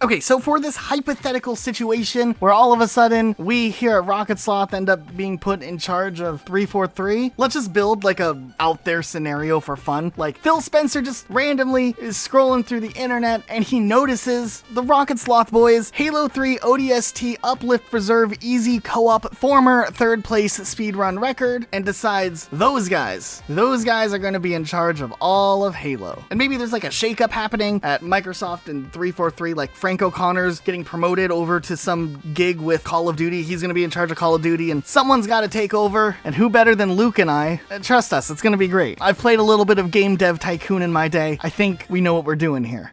Okay, so for this hypothetical situation where all of a sudden we here at Rocket Sloth end up being put in charge of 343, let's just build like a out there scenario for fun. Like Phil Spencer just randomly is scrolling through the internet and he notices the Rocket Sloth boys Halo 3 ODST Uplift Preserve Easy Co-op former third place speedrun record and decides those guys are going to be in charge of all of Halo. And maybe there's like a shakeup happening at Microsoft and 343, like Frank O'Connor's getting promoted over to some gig with Call of Duty. He's going to be in charge of Call of Duty and someone's got to take over. And who better than Luke and I? Trust us, it's going to be great. I've played a little bit of Game Dev Tycoon in my day. I think we know what we're doing here.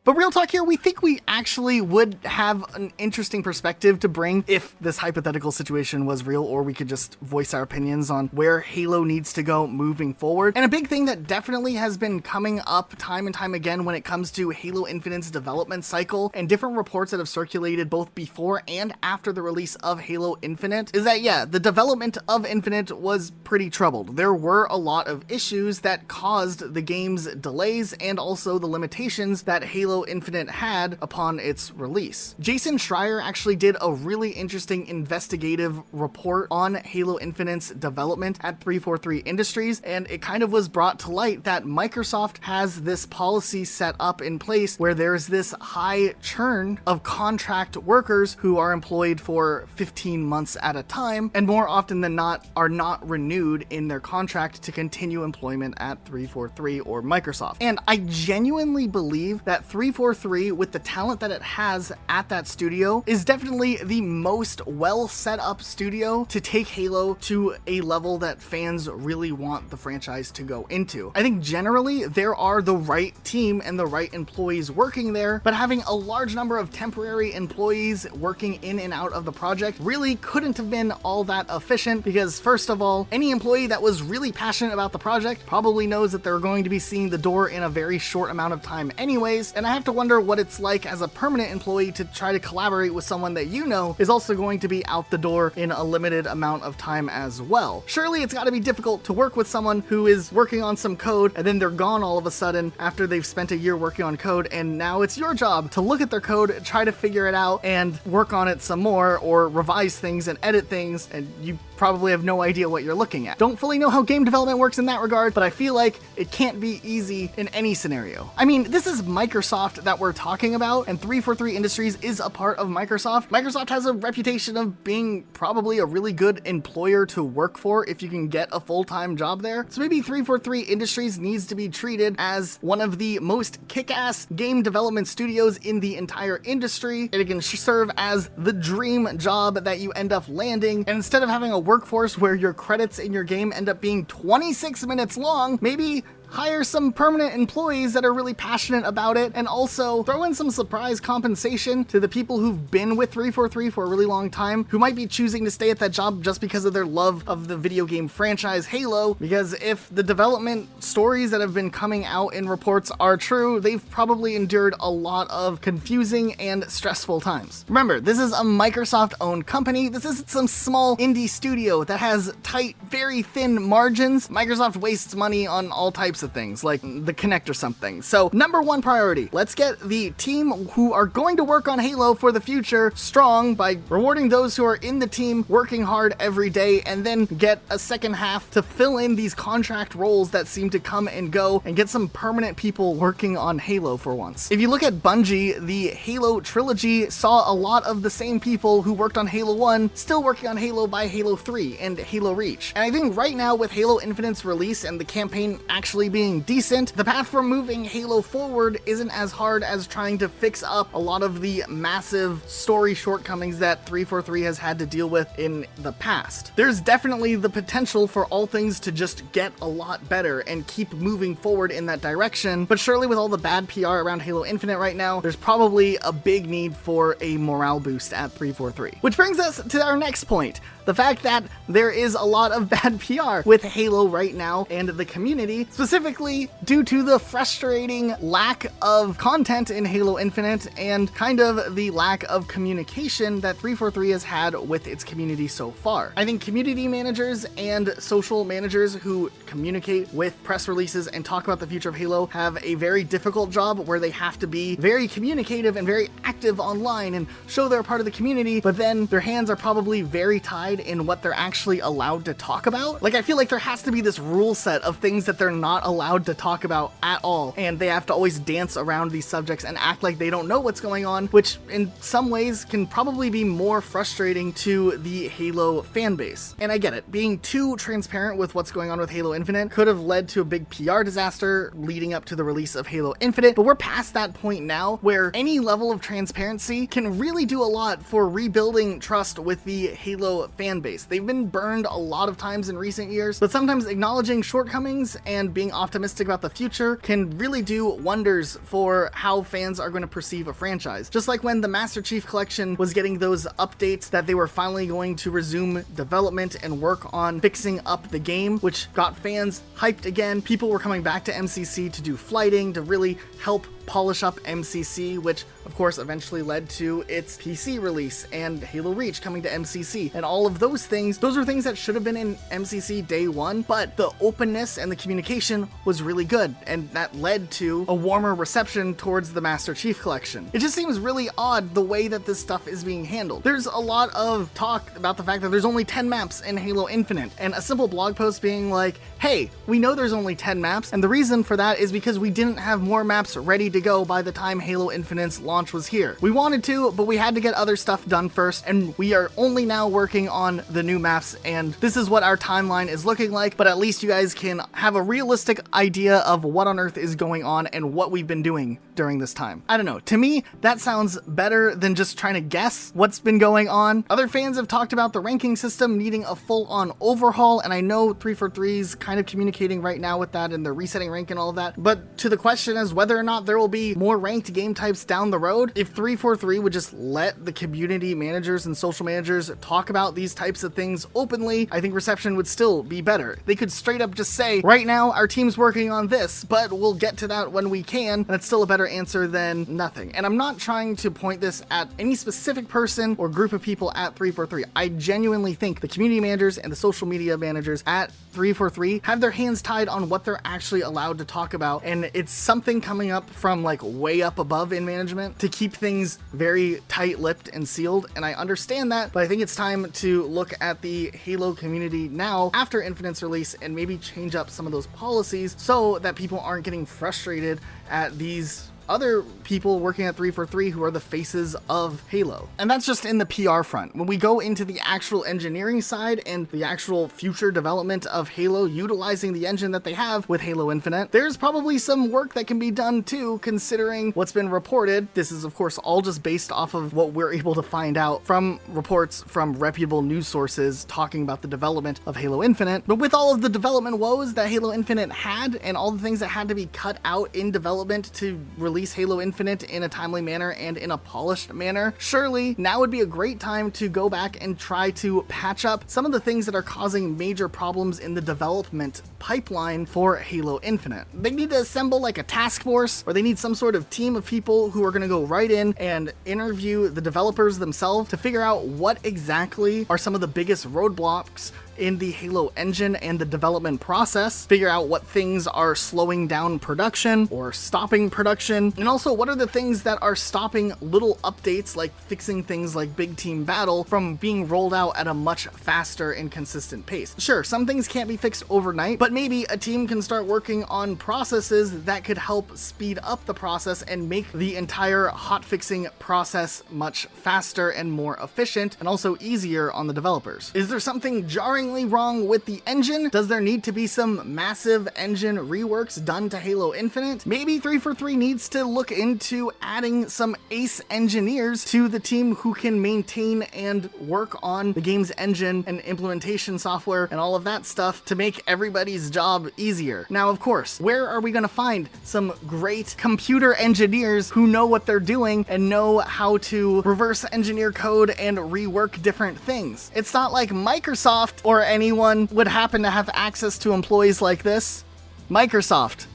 But real talk here, we think we actually would have an interesting perspective to bring if this hypothetical situation was real, or we could just voice our opinions on where Halo needs to go moving forward. And a big thing that definitely has been coming up time and time again when it comes to Halo Infinite's development cycle and different reports that have circulated both before and after the release of Halo Infinite is that, yeah, the development of Infinite was pretty troubled. There were a lot of issues that caused the game's delays and also the limitations that Halo Infinite had upon its release. Jason Schreier actually did a really interesting investigative report on Halo Infinite's development at 343 Industries, and it kind of was brought to light that Microsoft has this policy set up in place where there's this high churn of contract workers who are employed for 15 months at a time, and more often than not are not renewed in their contract to continue employment at 343 or Microsoft. And I genuinely believe that 343, with the talent that it has at that studio, is definitely the most well set up studio to take Halo to a level that fans really want the franchise to go into. I think generally there are the right team and the right employees working there, but having a large number of temporary employees working in and out of the project really couldn't have been all that efficient, because first of all, any employee that was really passionate about the project probably knows that they're going to be seeing the door in a very short amount of time anyways, and I have to wonder what it's like as a permanent employee to try to collaborate with someone that you know is also going to be out the door in a limited amount of time as well. Surely it's got to be difficult to work with someone who is working on some code and then they're gone all of a sudden after they've spent a year working on code, and now it's your job to look at their code, try to figure it out and work on it some more, or revise things and edit things, and you probably have no idea what you're looking at. Don't fully know how game development works in that regard, but I feel like it can't be easy in any scenario. I mean, this is Microsoft that we're talking about, and 343 Industries is a part of Microsoft. Microsoft has a reputation of being probably a really good employer to work for if you can get a full-time job there. So maybe 343 Industries needs to be treated as one of the most kick-ass game development studios in the entire industry, and it can serve as the dream job that you end up landing. And instead of having a workforce where your credits in your game end up being 26 minutes long, maybe hire some permanent employees that are really passionate about it, and also throw in some surprise compensation to the people who've been with 343 for a really long time, who might be choosing to stay at that job just because of their love of the video game franchise Halo, because if the development stories that have been coming out in reports are true, they've probably endured a lot of confusing and stressful times. Remember, this is a Microsoft-owned company. This isn't some small indie studio that has tight, very thin margins. Microsoft wastes money on all types of things, like the Kinect or something. So number one priority, let's get the team who are going to work on Halo for the future strong by rewarding those who are in the team working hard every day, and then get a second half to fill in these contract roles that seem to come and go, and get some permanent people working on Halo for once. If you look at Bungie, the Halo trilogy saw a lot of the same people who worked on Halo 1 still working on Halo by Halo 3 and Halo Reach. And I think right now with Halo Infinite's release and the campaign actually being decent, the path for moving Halo forward isn't as hard as trying to fix up a lot of the massive story shortcomings that 343 has had to deal with in the past. There's definitely the potential for all things to just get a lot better and keep moving forward in that direction, but surely with all the bad PR around Halo Infinite right now, there's probably a big need for a morale boost at 343. Which brings us to our next point. The fact that there is a lot of bad PR with Halo right now and the community, specifically specifically due to the frustrating lack of content in Halo Infinite and kind of the lack of communication that 343 has had with its community so far. I think community managers and social managers who communicate with press releases and talk about the future of Halo have a very difficult job where they have to be very communicative and very active online and show they're part of the community, but then their hands are probably very tied in what they're actually allowed to talk about. Like, I feel like there has to be this rule set of things that they're not allowed to talk about at all, and they have to always dance around these subjects and act like they don't know what's going on, which in some ways can probably be more frustrating to the Halo fan base. And I get it, being too transparent with what's going on with Halo Infinite could have led to a big PR disaster leading up to the release of Halo Infinite, but we're past that point now where any level of transparency can really do a lot for rebuilding trust with the Halo fan base. They've been burned a lot of times in recent years, but sometimes acknowledging shortcomings and being optimistic about the future can really do wonders for how fans are going to perceive a franchise. Just like when the Master Chief Collection was getting those updates that they were finally going to resume development and work on fixing up the game, which got fans hyped again. People were coming back to MCC to do flighting, to really help polish up MCC, which of course eventually led to its PC release and Halo Reach coming to MCC. And all of those things, those are things that should have been in MCC day one, but the openness and the communication was really good, and that led to a warmer reception towards the Master Chief Collection. It just seems really odd the way that this stuff is being handled. There's a lot of talk about the fact that there's only 10 maps in Halo Infinite, and a simple blog post being like, hey, we know there's only 10 maps, and the reason for that is because we didn't have more maps ready to go by the time Halo Infinite's launch was here. We wanted to, but we had to get other stuff done first, and we are only now working on the new maps, and this is what our timeline is looking like, but at least you guys can have a realistic idea of what on earth is going on and what we've been doing during this time. I don't know, to me, that sounds better than just trying to guess what's been going on. Other fans have talked about the ranking system needing a full-on overhaul, and I know 343's kind of communicating right now with that, and they're resetting rank and all of that, but to the question as whether or not there will be more ranked game types down the road, if 343 would just let the community managers and social managers talk about these types of things openly, I think reception would still be better. They could straight up just say, right now our team's working on this, but we'll get to that when we can, and it's still a better answer than nothing. And I'm not trying to point this at any specific person or group of people at 343. I genuinely think the community managers and the social media managers at 343 have their hands tied on what they're actually allowed to talk about, and it's something coming up from like way up above in management to keep things very tight-lipped and sealed, and I understand that, but I think it's time to look at the Halo community now after Infinite's release and maybe change up some of those policies so that people aren't getting frustrated at these other people working at 343 who are the faces of Halo. And that's just in the PR front. When we go into the actual engineering side and the actual future development of Halo utilizing the engine that they have with Halo Infinite, there's probably some work that can be done too, considering what's been reported. This is of course all just based off of what we're able to find out from reports from reputable news sources talking about the development of Halo Infinite. But with all of the development woes that Halo Infinite had and all the things that had to be cut out in development to release Halo Infinite in a timely manner and in a polished manner, surely now would be a great time to go back and try to patch up some of the things that are causing major problems in the development pipeline for Halo Infinite. They need to assemble like a task force, or they need some sort of team of people who are going to go right in and interview the developers themselves to figure out what exactly are some of the biggest roadblocks in the Halo engine and the development process, figure out what things are slowing down production or stopping production, and also what are the things that are stopping little updates like fixing things like Big Team Battle from being rolled out at a much faster and consistent pace. Sure, some things can't be fixed overnight, but maybe a team can start working on processes that could help speed up the process and make the entire hotfixing process much faster and more efficient, and also easier on the developers. Is there something jarring wrong with the engine? Does there need to be some massive engine reworks done to Halo Infinite? Maybe 343 needs to look into adding some ace engineers to the team who can maintain and work on the game's engine and implementation software and all of that stuff to make everybody's job easier. Now, of course, where are we going to find some great computer engineers who know what they're doing and know how to reverse engineer code and rework different things? It's not like Microsoft or anyone would happen to have access to employees like this. Microsoft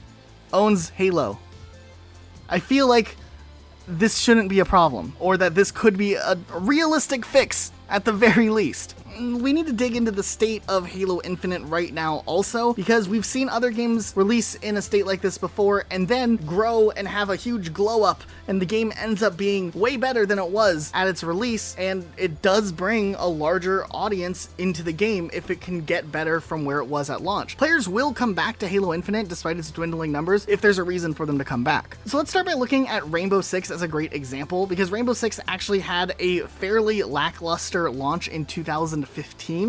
owns Halo. I feel like this shouldn't be a problem, or that this could be a realistic fix at the very least. We need to dig into the state of Halo Infinite right now also, because we've seen other games release in a state like this before and then grow and have a huge glow up, and the game ends up being way better than it was at its release, and it does bring a larger audience into the game if it can get better from where it was at launch. Players will come back to Halo Infinite despite its dwindling numbers if there's a reason for them to come back. So let's start by looking at Rainbow Six as a great example, because Rainbow Six actually had a fairly lackluster launch in 2015,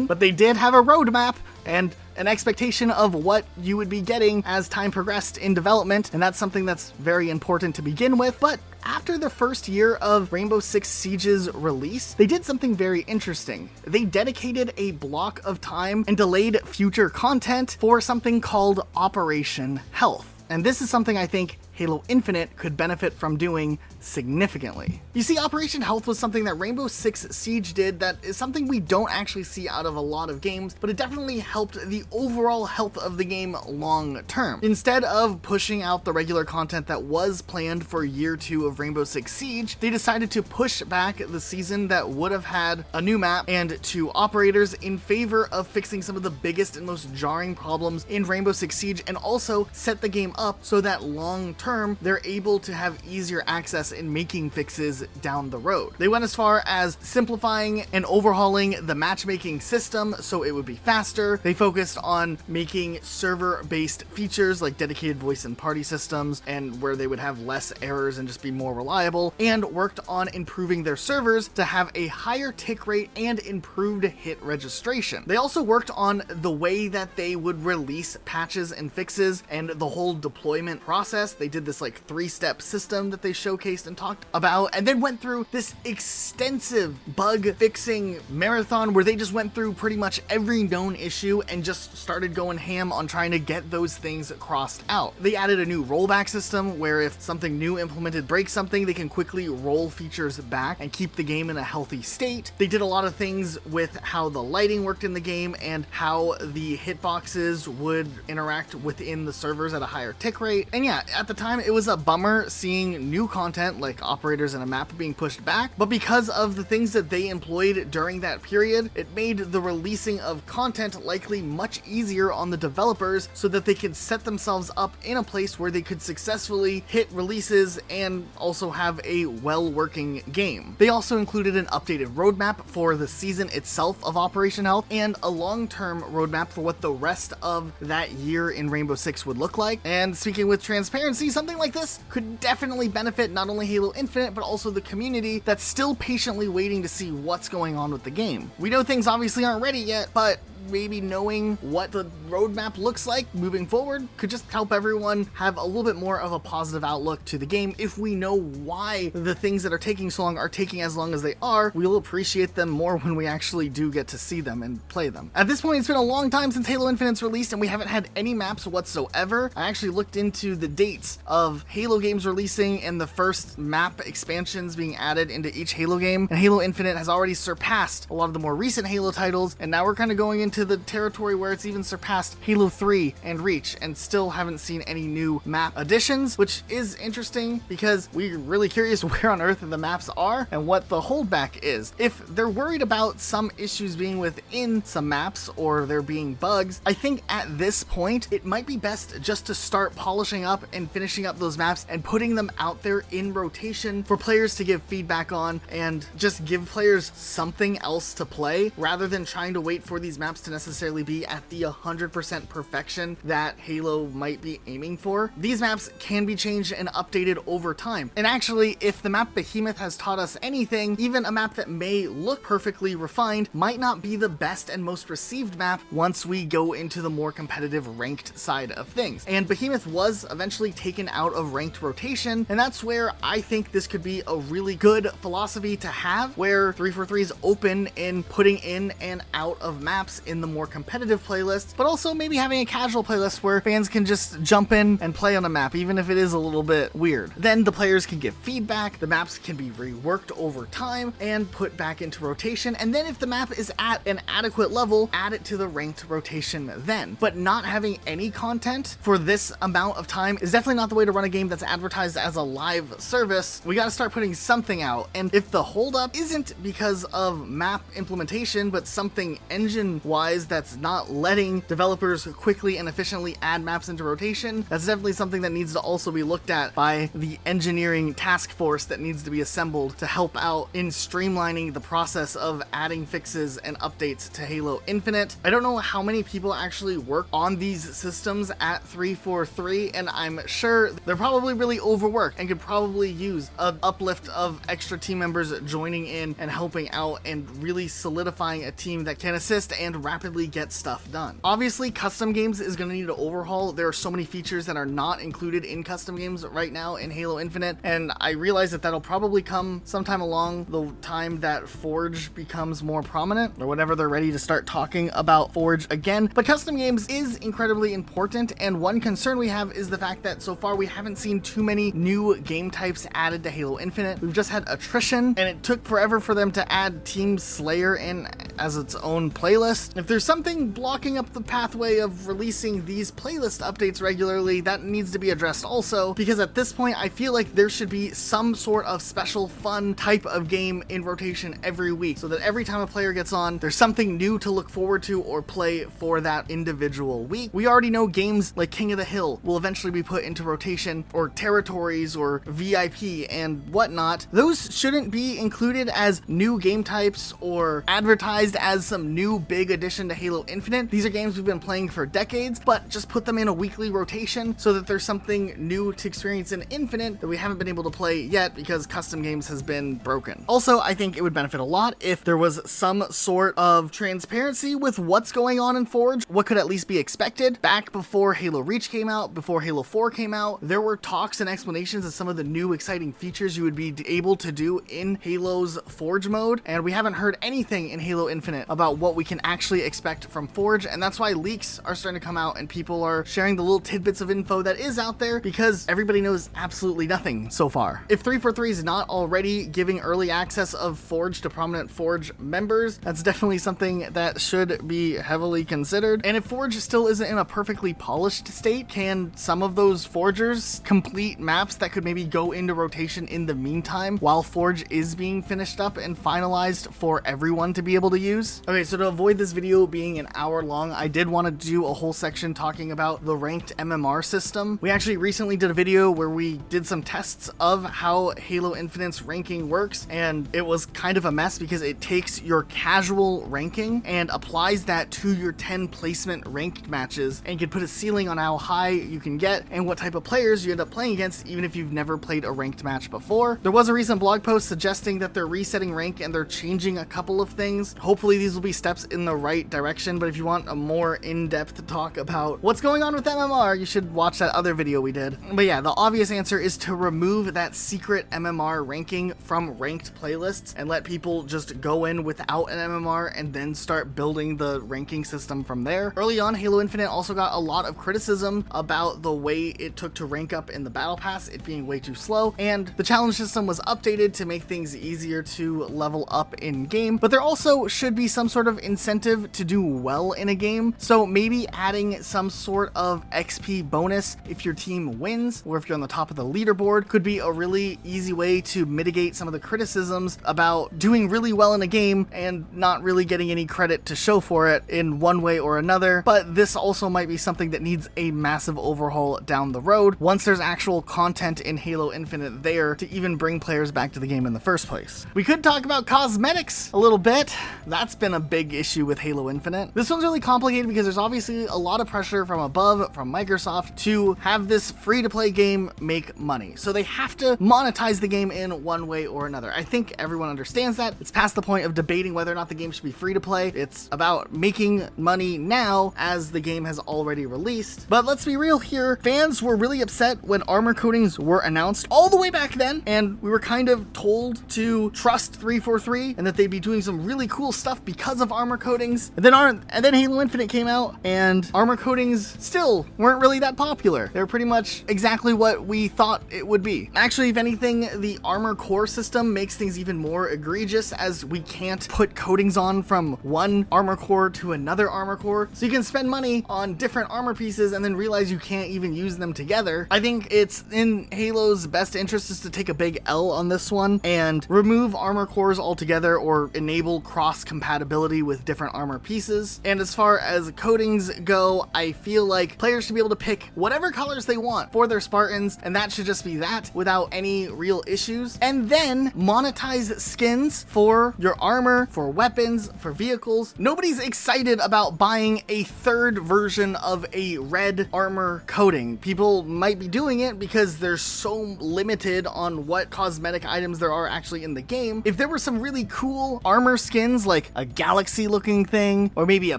but they did have a roadmap and an expectation of what you would be getting as time progressed in development, and that's something that's very important to begin with. But after the first year of Rainbow Six Siege's release, they did something very interesting. They dedicated a block of time and delayed future content for something called Operation Health. And this is something I think Halo Infinite could benefit from doing significantly. You see, Operation Health was something that Rainbow Six Siege did that is something we don't actually see out of a lot of games, but it definitely helped the overall health of the game long term. Instead of pushing out the regular content that was planned for year 2 of Rainbow Six Siege, they decided to push back the season that would have had a new map and 2 operators in favor of fixing some of the biggest and most jarring problems in Rainbow Six Siege, and also set the game up so that long term they're able to have easier access in making fixes down the road. They went as far as simplifying and overhauling the matchmaking system so it would be faster. They focused on making server-based features like dedicated voice and party systems, and where they would have less errors and just be more reliable, and worked on improving their servers to have a higher tick rate and improved hit registration. They also worked on the way that they would release patches and fixes and the whole deployment process. They did this like 3-step system that they showcased and talked about, and then went through this extensive bug fixing marathon where they just went through pretty much every known issue and just started going ham on trying to get those things crossed out. They added a new rollback system where if something new implemented breaks something, they can quickly roll features back and keep the game in a healthy state. They did a lot of things with how the lighting worked in the game and how the hitboxes would interact within the servers at a higher tick rate. And yeah, at the time it was a bummer seeing new content like operators and a map being pushed back, but because of the things that they employed during that period, it made the releasing of content likely much easier on the developers so that they could set themselves up in a place where they could successfully hit releases and also have a well-working game. They also included an updated roadmap for the season itself of Operation Health and a long-term roadmap for what the rest of that year in Rainbow Six would look like. And speaking with transparency, something like this could definitely benefit not only Halo Infinite, but also the community that's still patiently waiting to see what's going on with the game. We know things obviously aren't ready yet, but maybe knowing what the roadmap looks like moving forward could just help everyone have a little bit more of a positive outlook to the game. If we know why the things that are taking so long are taking as long as they are, we'll appreciate them more when we actually do get to see them and play them. At this point, it's been a long time since Halo Infinite's released and we haven't had any maps whatsoever. I actually looked into the dates of Halo games releasing and the first map expansions being added into each Halo game, and Halo Infinite has already surpassed a lot of the more recent Halo titles, and now we're kind of going into the territory where it's even surpassed Halo 3 and Reach, and still haven't seen any new map additions, which is interesting because we're really curious where on earth the maps are and what the holdback is. If they're worried about some issues being within some maps or there being bugs, I think at this point it might be best just to start polishing up and finishing up those maps and putting them out there in rotation for players to give feedback on, and just give players something else to play rather than trying to wait for these maps to necessarily be at the 100% perfection that Halo might be aiming for. These maps can be changed and updated over time. And actually, if the map Behemoth has taught us anything, even a map that may look perfectly refined might not be the best and most received map once we go into the more competitive ranked side of things. And Behemoth was eventually taken out of ranked rotation, and that's where I think this could be a really good philosophy to have, where 343 is open in putting in and out of maps in the more competitive playlists, but also maybe having a casual playlist where fans can just jump in and play on a map, even if it is a little bit weird. Then the players can give feedback, the maps can be reworked over time and put back into rotation, and then if the map is at an adequate level, add it to the ranked rotation then. But not having any content for this amount of time is definitely not the way to run a game that's advertised as a live service. We gotta start putting something out, and if the holdup isn't because of map implementation, but something engine-wise that's not letting developers quickly and efficiently add maps into rotation, that's definitely something that needs to also be looked at by the engineering task force that needs to be assembled to help out in streamlining the process of adding fixes and updates to Halo Infinite. I don't know how many people actually work on these systems at 343, and I'm sure they're probably really overworked and could probably use an uplift of extra team members joining in and helping out and really solidifying a team that can assist and rapidly get stuff done. Obviously, custom games is going to need an overhaul. There are so many features that are not included in custom games right now in Halo Infinite, and I realize that that'll probably come sometime along the time that Forge becomes more prominent, or whenever they're ready to start talking about Forge again. But custom games is incredibly important, and one concern we have is the fact that so far we haven't seen too many new game types added to Halo Infinite. We've just had attrition, and it took forever for them to add Team Slayer in as its own playlist. If there's something blocking up the pathway of releasing these playlist updates regularly, that needs to be addressed also, because at this point I feel like there should be some sort of special fun type of game in rotation every week, so that every time a player gets on, there's something new to look forward to or play for that individual week. We already know games like King of the Hill will eventually be put into rotation, or Territories or VIP and whatnot. Those shouldn't be included as new game types or advertised as some new big addition to Halo Infinite. These are games we've been playing for decades, but just put them in a weekly rotation so that there's something new to experience in Infinite that we haven't been able to play yet because custom games has been broken. Also, I think it would benefit a lot if there was some sort of transparency with what's going on in Forge, what could at least be expected. Back before Halo Reach came out, before Halo 4 came out, there were talks and explanations of some of the new exciting features you would be able to do in Halo's Forge mode, and we haven't heard anything in Halo Infinite about what we can actually expect from Forge, and that's why leaks are starting to come out and people are sharing the little tidbits of info that is out there, because everybody knows absolutely nothing so far. If 343 is not already giving early access of Forge to prominent Forge members, that's definitely something that should be heavily considered. And if Forge still isn't in a perfectly polished state, can some of those Forgers complete maps that could maybe go into rotation in the meantime while Forge is being finished up and finalized for everyone to be able to use? Okay, so to avoid this video being an hour long, I did want to do a whole section talking about the ranked MMR system. We actually recently did a video where we did some tests of how Halo Infinite's ranking works, and it was kind of a mess because it takes your casual ranking and applies that to your 10 placement ranked matches and can put a ceiling on how high you can get and what type of players you end up playing against, even if you've never played a ranked match before. There was a recent blog post suggesting that they're resetting rank and they're changing a couple of things. Hopefully these will be steps in the right direction, but if you want a more in-depth talk about what's going on with MMR, you should watch that other video we did. But yeah, the obvious answer is to remove that secret MMR ranking from ranked playlists and let people just go in without an MMR and then start building the ranking system from there. Early on, Halo Infinite also got a lot of criticism about the way it took to rank up in the Battle Pass, it being way too slow, and the challenge system was updated to make things easier to level up in game, but there also should be some sort of incentive to do well in a game, so maybe adding some sort of XP bonus if your team wins, or if you're on the top of the leaderboard, could be a really easy way to mitigate some of the criticisms about doing really well in a game and not really getting any credit to show for it in one way or another. But this also might be something that needs a massive overhaul down the road once there's actual content in Halo Infinite there to even bring players back to the game in the first place. We could talk about cosmetics a little bit. That's been a big issue with Halo Infinite. This one's really complicated because there's obviously a lot of pressure from above, from Microsoft, to have this free-to-play game make money. So they have to monetize the game in one way or another. I think everyone understands that. It's past the point of debating whether or not the game should be free to play. It's about making money now as the game has already released. But let's be real here. Fans were really upset when armor coatings were announced all the way back then, and we were kind of told to trust 343 and that they'd be doing some really cool stuff because of armor coatings. And then Halo Infinite came out, and armor coatings still weren't really that popular. They're pretty much exactly what we thought it would be. Actually, if anything, the armor core system makes things even more egregious, as we can't put coatings on from one armor core to another armor core. So you can spend money on different armor pieces and then realize you can't even use them together. I think it's in Halo's best interest is to take a big L on this one and remove armor cores altogether, or enable cross compatibility with different armor pieces. And as far as coatings go, I feel like players should be able to pick whatever colors they want for their Spartans, and that should just be that without any real issues. And then monetize skins for your armor, for weapons, for vehicles. Nobody's excited about buying a third version of a red armor coating. People might be doing it because they're so limited on what cosmetic items there are actually in the game. If there were some really cool armor skins, like a galaxy looking thing, or maybe a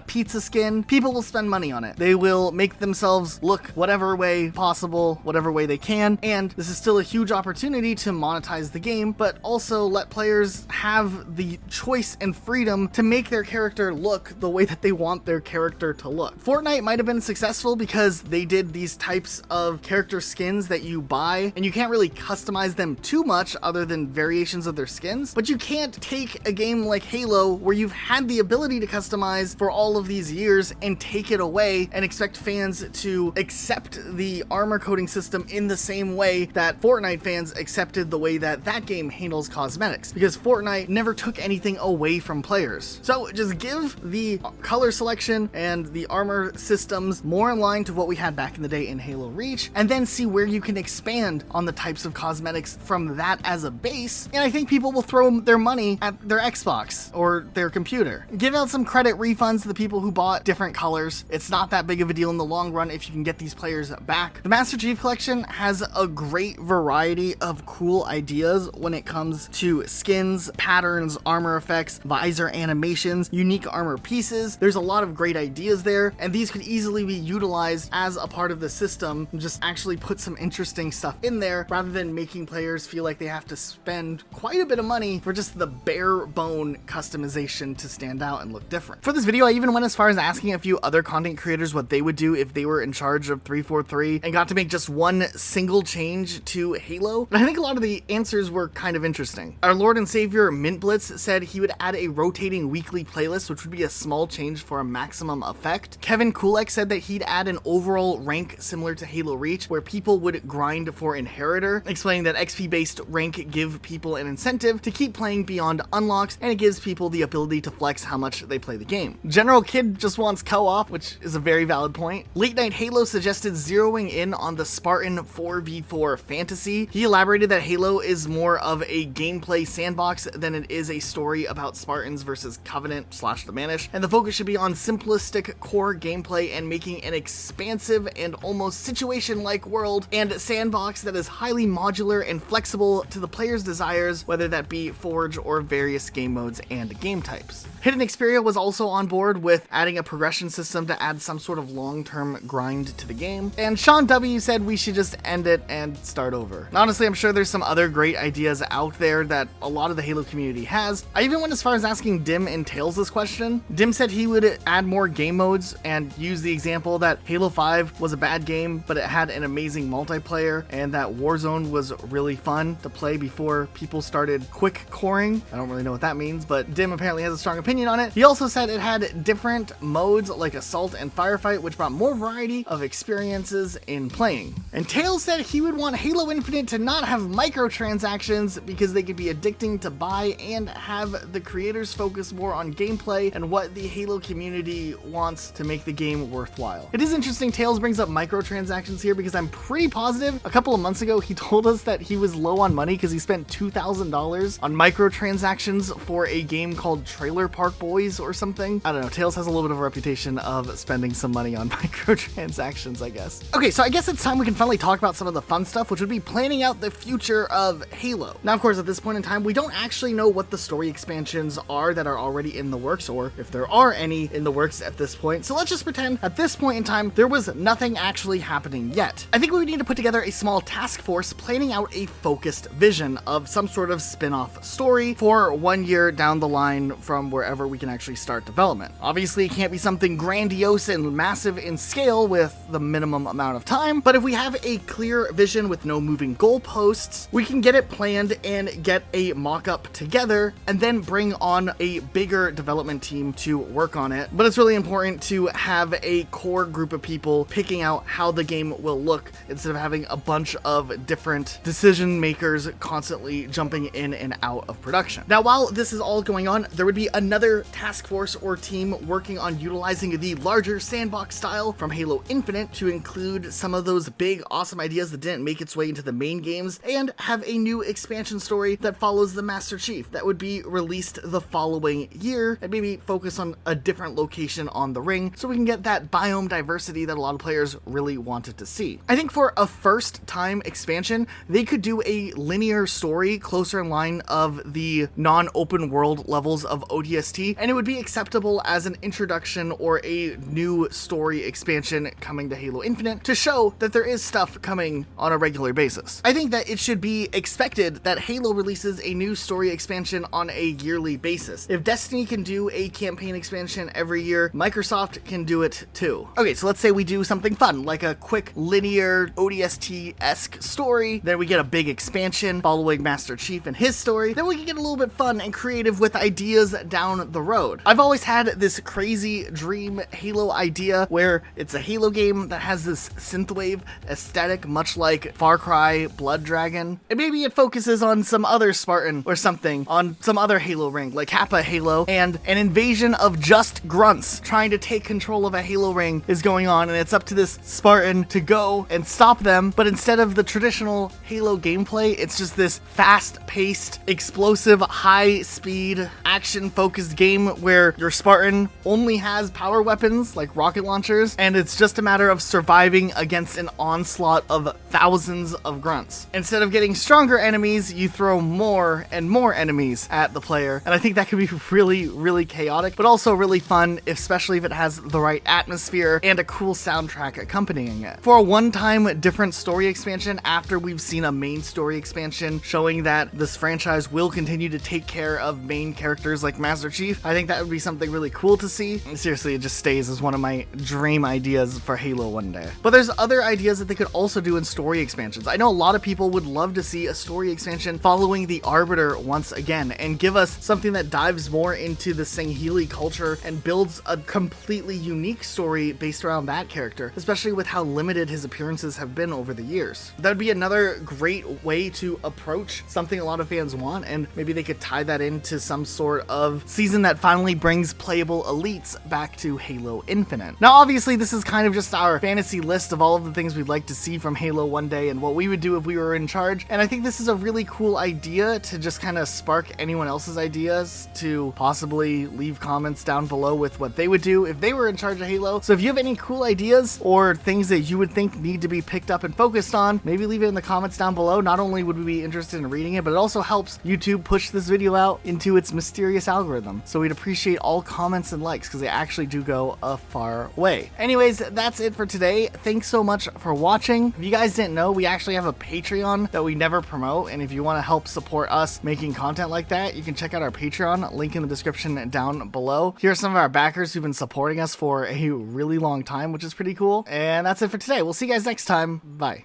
pizza skin, people will spend money on it. They will make themselves look whatever way possible, whatever way they can, and this is still a huge opportunity to monetize the game, but also let players have the choice and freedom to make their character look the way that they want their character to look. Fortnite might have been successful because they did these types of character skins that you buy, and you can't really customize them too much other than variations of their skins, but you can't take a game like Halo, where you've had the ability to customize for all of these years, and take it away and expect fans to accept the armor coating system in the same way that Fortnite fans accepted the way that that game handles cosmetics, because Fortnite never took anything away from players. So just give the color selection and the armor systems more in line to what we had back in the day in Halo Reach, and then see where you can expand on the types of cosmetics from that as a base. And I think people will throw their money at their Xbox or their computer. Give out some credit refunds to the people who bought different colors. It's not that big of a deal in the long run if you can get these players back. The Master Chief Collection has a great variety of cool ideas when it comes to skins, patterns, armor effects, visor animations, unique armor pieces. There's a lot of great ideas there, and these could easily be utilized as a part of the system. Just actually put some interesting stuff in there rather than making players feel like they have to spend quite a bit of money for just the bare bone customization to stand out and look different. For this video, I even went as far as asking a few other content creators what they would do if they were in charge of 343 and got to make just one single change to Halo. And I think a lot of the answers were kind of interesting. Our Lord and Savior Mint Blitz said he would add a rotating weekly playlist, which would be a small change for a maximum effect. Kevin Kulek said that he'd add an overall rank similar to Halo Reach, where people would grind for Inheritor, explaining that XP-based rank give people an incentive to keep playing beyond unlocks, and it gives people the ability to flex how much they play the game. General Kid just wants co-op, which is a very valid point. Late Night Halo suggested zeroing in on the Spartan 4v4 fantasy. He elaborated that Halo is more of a gameplay sandbox than it is a story about Spartans versus Covenant / the Manish, and the focus should be on simplistic core gameplay and making an expansive and almost situation-like world and sandbox that is highly modular and flexible to the player's desires, whether that be Forge or various game modes and game types. Hidden Xperia was also on board with adding a progression system to add some sort of long-term grind to the game. And Sean W said we should just end it and start over. And honestly, I'm sure there's some other great ideas out there that a lot of the Halo community has. I even went as far as asking Dim and Tails this question. Dim said he would add more game modes and use the example that Halo 5 was a bad game, but it had an amazing multiplayer, and that Warzone was really fun to play before people started quick coring. I don't really know what that means, but Dim apparently has a strong opinion on it. He also said it had different modes like Assault and Firefight, which brought more variety of experiences in playing. And Tails said he would want Halo Infinite to not have microtransactions because they could be addicting to buy, and have the creators focus more on gameplay and what the Halo community wants to make the game worthwhile. It is interesting Tails brings up microtransactions here, because I'm pretty positive a couple of months ago he told us that he was low on money because he spent $2,000 on microtransactions for a game called Trailer Park Boys or something. I don't know, Tails has a little bit of a reputation of spending some money on microtransactions, I guess. Okay, so I guess it's time we can finally talk about some of the fun stuff, which would be planning out the future of Halo. Now, of course, at this point in time, we don't actually know what the story expansions are that are already in the works, or if there are any in the works at this point. So let's just pretend at this point in time, there was nothing actually happening yet. I think we would need to put together a small task force planning out a focused vision of some sort of spin-off story for 1 year down the line from wherever wherever we can actually start development. Obviously, it can't be something grandiose and massive in scale with the minimum amount of time, but if we have a clear vision with no moving goalposts, we can get it planned and get a mock-up together and then bring on a bigger development team to work on it. But it's really important to have a core group of people picking out how the game will look instead of having a bunch of different decision makers constantly jumping in and out of production. Now, while this is all going on, there would be another task force or team working on utilizing the larger sandbox style from Halo Infinite to include some of those big, awesome ideas that didn't make its way into the main games and have a new expansion story that follows the Master Chief that would be released the following year and maybe focus on a different location on the ring so we can get that biome diversity that a lot of players really wanted to see. I think for a first time expansion, they could do a linear story closer in line of the non-open world levels of ODST, and it would be acceptable as an introduction or a new story expansion coming to Halo Infinite to show that there is stuff coming on a regular basis. I think that it should be expected that Halo releases a new story expansion on a yearly basis. If Destiny can do a campaign expansion every year, Microsoft can do it too. Okay, so let's say we do something fun, like a quick linear ODST-esque story, then we get a big expansion following Master Chief and his story, then we can get a little bit fun and creative with ideas down the road. I've always had this crazy dream Halo idea where it's a Halo game that has this synthwave aesthetic, much like Far Cry Blood Dragon, and maybe it focuses on some other Spartan or something on some other Halo ring, like Kappa Halo, and an invasion of just grunts trying to take control of a Halo ring is going on, and it's up to this Spartan to go and stop them, but instead of the traditional Halo gameplay, it's just this fast-paced, explosive, high-speed, action-focused game where your Spartan only has power weapons like rocket launchers, and it's just a matter of surviving against an onslaught of thousands of grunts. Instead of getting stronger enemies, you throw more and more enemies at the player, and I think that could be really, really chaotic, but also really fun, especially if it has the right atmosphere and a cool soundtrack accompanying it. For a one-time different story expansion after we've seen a main story expansion showing that this franchise will continue to take care of main characters like Master Chief, I think that would be something really cool to see. And seriously, it just stays as one of my dream ideas for Halo one day. But there's other ideas that they could also do in story expansions. I know a lot of people would love to see a story expansion following the Arbiter once again and give us something that dives more into the Sangheili culture and builds a completely unique story based around that character, especially with how limited his appearances have been over the years. That would be another great way to approach something a lot of fans want, and maybe they could tie that into some sort of season that finally brings playable elites back to Halo Infinite. Now, obviously, this is kind of just our fantasy list of all of the things we'd like to see from Halo one day and what we would do if we were in charge, and I think this is a really cool idea to just kind of spark anyone else's ideas to possibly leave comments down below with what they would do if they were in charge of Halo. So if you have any cool ideas or things that you would think need to be picked up and focused on, maybe leave it in the comments down below. Not only would we be interested in reading it, but it also helps YouTube push this video out into its mysterious algorithm. So we'd appreciate all comments and likes because they actually do go a far way. Anyways, that's it for today. Thanks so much for watching. If you guys didn't know, we actually have a Patreon that we never promote, and if you want to help support us making content like that, you can check out our Patreon, link in the description down below. Here are some of our backers who've been supporting us for a really long time, which is pretty cool. And that's it for today. We'll see you guys next time. Bye.